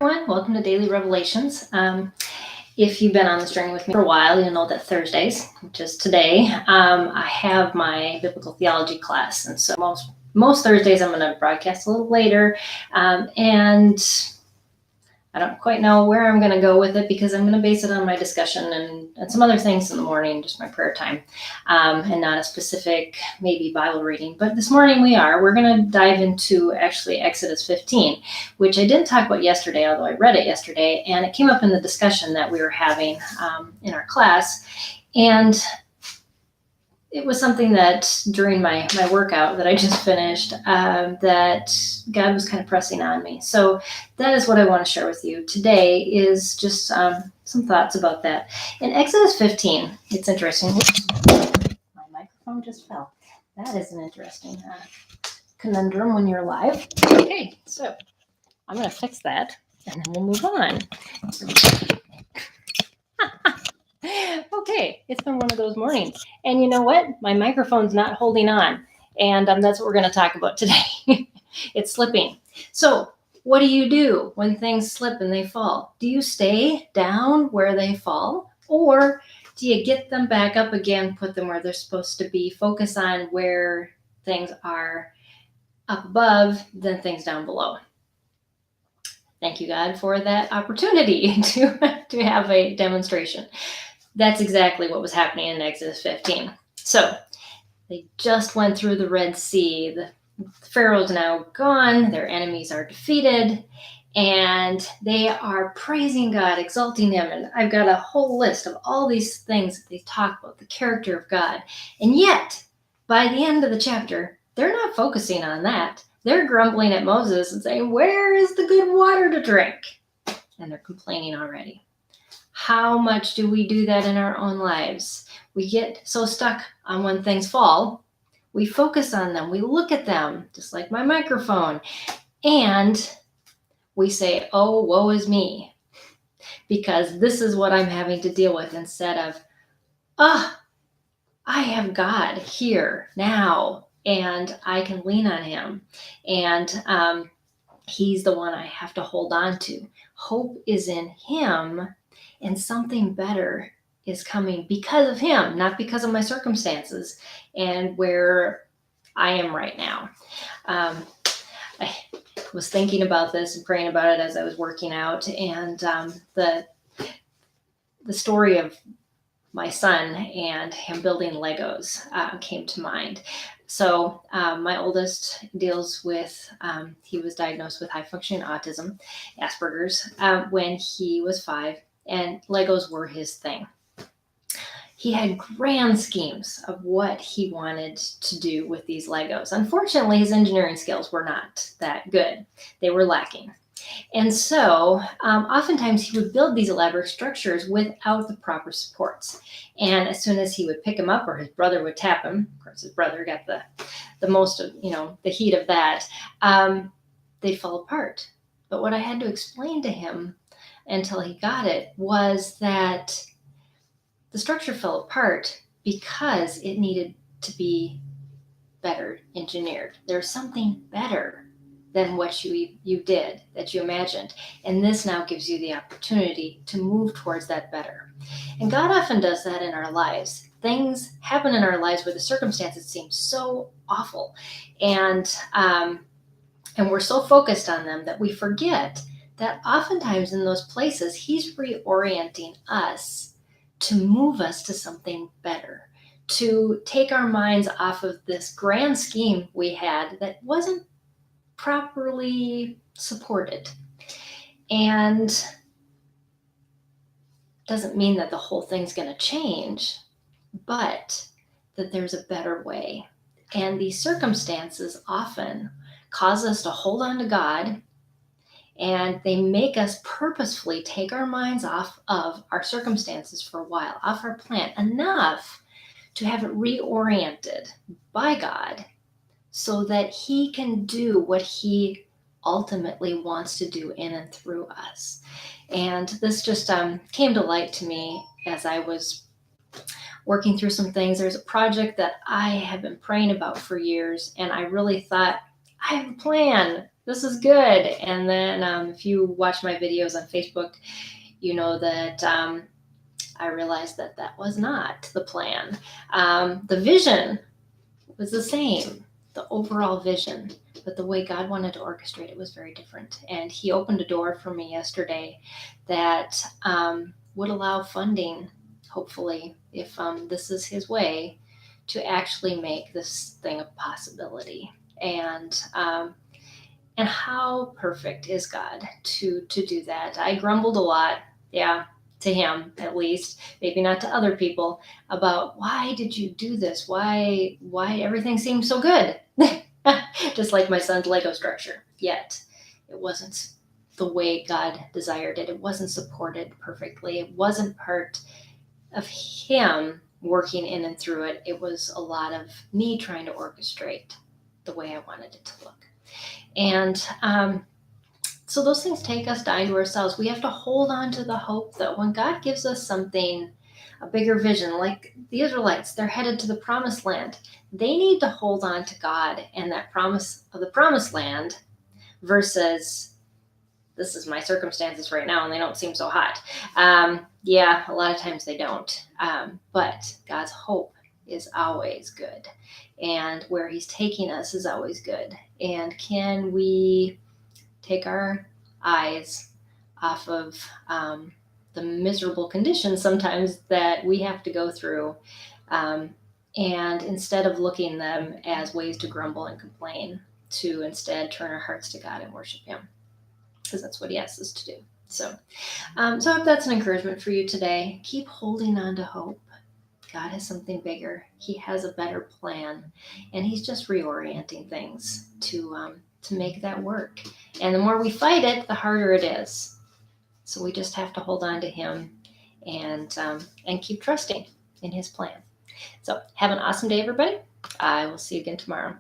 Welcome to Daily Revelations. If you've been on this journey with me for a while, you'll know that Thursdays, which is today, I have my biblical theology class. And so most Thursdays I'm going to broadcast a little later. And I don't quite know where I'm going to go with it because I'm going to base it on my discussion and some other things in the morning, just my prayer time, and not a specific maybe Bible reading. But this morning we're going to dive into actually Exodus 15, which I didn't talk about yesterday, although I read it yesterday, and it came up in the discussion that we were having in our class. And it was something that during my workout that I just finished, that God was kind of pressing on me. So that is what I want to share with you today, is just some thoughts about that. In Exodus 15, it's interesting. My microphone just fell. That is an interesting conundrum when you're live. Okay, so I'm going to fix that and then we'll move on. Okay, it's been one of those mornings. And you know what? My microphone's not holding on. And that's what we're going to talk about today. It's slipping. So what do you do when things slip and they fall? Do you stay down where they fall? Or do you get them back up again, put them where they're supposed to be, focus on where things are up above, then things down below? Thank you, God, for that opportunity to have a demonstration. That's exactly what was happening in Exodus 15. So they just went through the Red Sea. The Pharaoh's now gone. Their enemies are defeated. And they are praising God, exalting Him. And I've got a whole list of all these things that they talk about, the character of God. And yet, by the end of the chapter, they're not focusing on that. They're grumbling at Moses and saying, "Where is the good water to drink?" And they're complaining already. How much do we do that in our own lives? We get so stuck on when things fall. We focus on them. We look at them, just like my microphone. And we say, "Oh, woe is me," because this is what I'm having to deal with, instead of, I have God here now, and I can lean on Him. And He's the one I have to hold on to. Hope is in Him. And something better is coming because of Him, not because of my circumstances and where I am right now. I was thinking about this and praying about it as I was working out, and the story of my son and him building Legos came to mind. So my oldest deals with, he was diagnosed with high-functioning autism, Asperger's, when he was 5. And Legos were his thing. He had grand schemes of what he wanted to do with these Legos. Unfortunately, his engineering skills were not that good. They were lacking. And so oftentimes he would build these elaborate structures without the proper supports. And as soon as he would pick them up, or his brother would tap him, of course his brother got the most of, the heat of that, they'd fall apart. But what I had to explain to him until he got it was that the structure fell apart because it needed to be better engineered. There's something better than what you did, that you imagined. And this now gives you the opportunity to move towards that better. And God often does that in our lives. Things happen in our lives where the circumstances seem so awful. And we're so focused on them that we forget that oftentimes in those places, He's reorienting us to move us to something better, to take our minds off of this grand scheme we had that wasn't properly supported. And doesn't mean that the whole thing's going to change, but that there's a better way. And these circumstances often cause us to hold on to God, and they make us purposefully take our minds off of our circumstances for a while, off our plan, enough to have it reoriented by God so that He can do what He ultimately wants to do in and through us. And this just came to light to me as I was working through some things. There's a project that I have been praying about for years, and I really thought, I have a plan. This is good. And then if you watch my videos on Facebook, you know that I realized that that was not the plan. The vision was the same, the overall vision, but the way God wanted to orchestrate it was very different. And He opened a door for me yesterday that would allow funding, hopefully, if this is His way, to actually make this thing a possibility. And how perfect is God to do that? I grumbled a lot, yeah, to Him at least, maybe not to other people, about why did you do this? Why everything seems so good? Just like my son's Lego structure. Yet it wasn't the way God desired it. It wasn't supported perfectly. It wasn't part of Him working in and through it. It was a lot of me trying to orchestrate the way I wanted it to look. And so those things take us dying to ourselves. We have to hold on to the hope that when God gives us something, a bigger vision, like the Israelites, they're headed to the promised land. They need to hold on to God and that promise of the promised land versus this is my circumstances right now and they don't seem so hot. Yeah, a lot of times they don't. But God's hope is always good. And where He's taking us is always good. And can we take our eyes off of the miserable conditions sometimes that we have to go through, and instead of looking them as ways to grumble and complain, to instead turn our hearts to God and worship Him, because that's what He asks us to do. So I hope that's an encouragement for you today. Keep holding on to hope. God has something bigger. He has a better plan, and He's just reorienting things to make that work. And the more we fight it, the harder it is. So we just have to hold on to Him and keep trusting in His plan. So have an awesome day, everybody. I will see you again tomorrow.